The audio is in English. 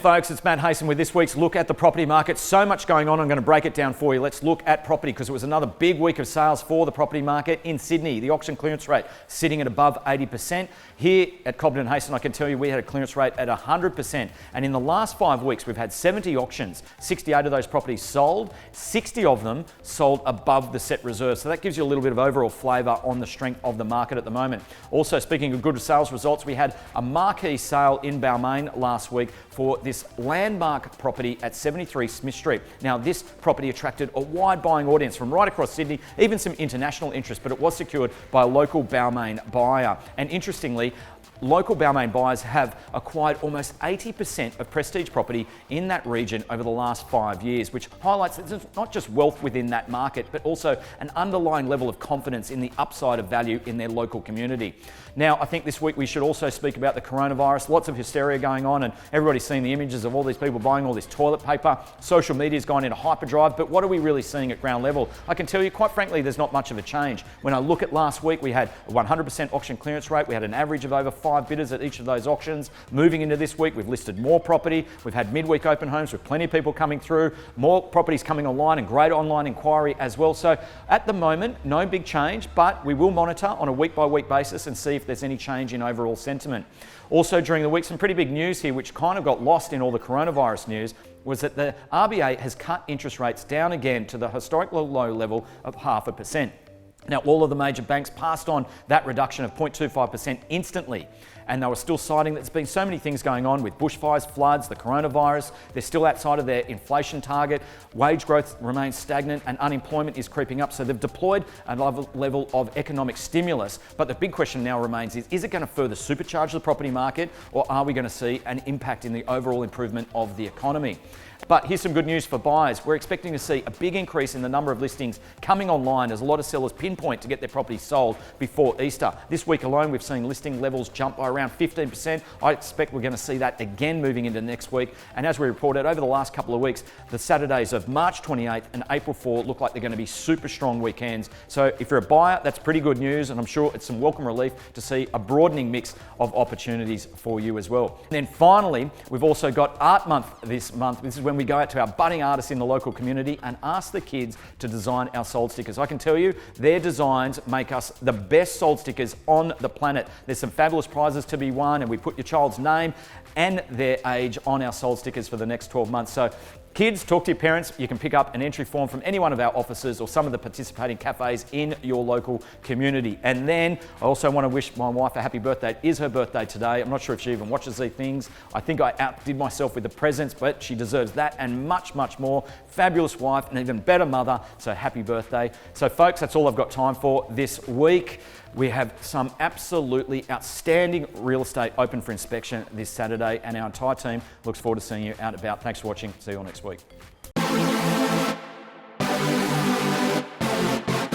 Folks, it's Matt Hayson with this week's look at the property market. So much going on, I'm going to break it down for you. Let's look at property because it was another big week of sales for the property market in Sydney. The auction clearance rate sitting at above 80%. Here at Cobden and Hayson, I can tell you we had a clearance rate at 100%. And in the last 5 weeks, we've had 70 auctions. 68 of those properties sold. 60 of them sold above the set reserve. So that gives you a little bit of overall flavour on the strength of the market at the moment. Also, speaking of good sales results, we had a marquee sale in Balmain last week for this landmark property at 73 Smith Street. Now, this property attracted a wide buying audience from right across Sydney, even some international interest, but it was secured by a local Balmain buyer. And interestingly, local Balmain buyers have acquired almost 80% of prestige property in that region over the last 5 years, which highlights that there's not just wealth within that market, but also an underlying level of confidence in the upside of value in their local community. Now, I think this week we should also speak about the coronavirus. Lots of hysteria going on, and everybody's seen the images of all these people buying all this toilet paper. Social media's gone into hyperdrive, but what are we really seeing at ground level? I can tell you, quite frankly, there's not much of a change. When I look at last week, we had a 100% auction clearance rate. We had an average of over 5 bidders at each of those auctions. Moving into this week, we've listed more property. We've had midweek open homes with plenty of people coming through, more properties coming online and great online inquiry as well. So at the moment, no big change, but we will monitor on a week-by-week basis and see if there's any change in overall sentiment. Also during the week, some pretty big news here, which kind of got lost in all the coronavirus news, was that the RBA has cut interest rates down again to the historically low level of 0.5%. Now, all of the major banks passed on that reduction of 0.25% instantly. And they were still citing that there's been so many things going on with bushfires, floods, the coronavirus. They're still outside of their inflation target. Wage growth remains stagnant and unemployment is creeping up. So they've deployed a level of economic stimulus. But the big question now remains is it going to further supercharge the property market, or are we going to see an impact in the overall improvement of the economy? But here's some good news for buyers. We're expecting to see a big increase in the number of listings coming online as a lot of sellers pinpoint to get their properties sold before Easter. This week alone, we've seen listing levels jump by around 15%. I expect we're going to see that again moving into next week. And as we reported over the last couple of weeks, the Saturdays of March 28th and April 4 look like they're going to be super strong weekends. So if you're a buyer, that's pretty good news. And I'm sure it's some welcome relief to see a broadening mix of opportunities for you as well. And then finally, we've also got Art Month this month. This is when we go out to our budding artists in the local community and ask the kids to design our sold stickers. I can tell you, their designs make us the best sold stickers on the planet. There's some fabulous prizes to be won, and we put your child's name and their age on our sold stickers for the next 12 months. So kids, talk to your parents. You can pick up an entry form from any one of our offices or some of the participating cafes in your local community. And then I also want to wish my wife a happy birthday. It is her birthday today. I'm not sure if she even watches these things. I think I outdid myself with the presents, but she deserves that and much, much more. Fabulous wife, an even better mother. So happy birthday. So folks, that's all I've got time for this week. We have some absolutely outstanding real estate open for inspection this Saturday, and our entire team looks forward to seeing you out and about. Thanks for watching. See you all next week.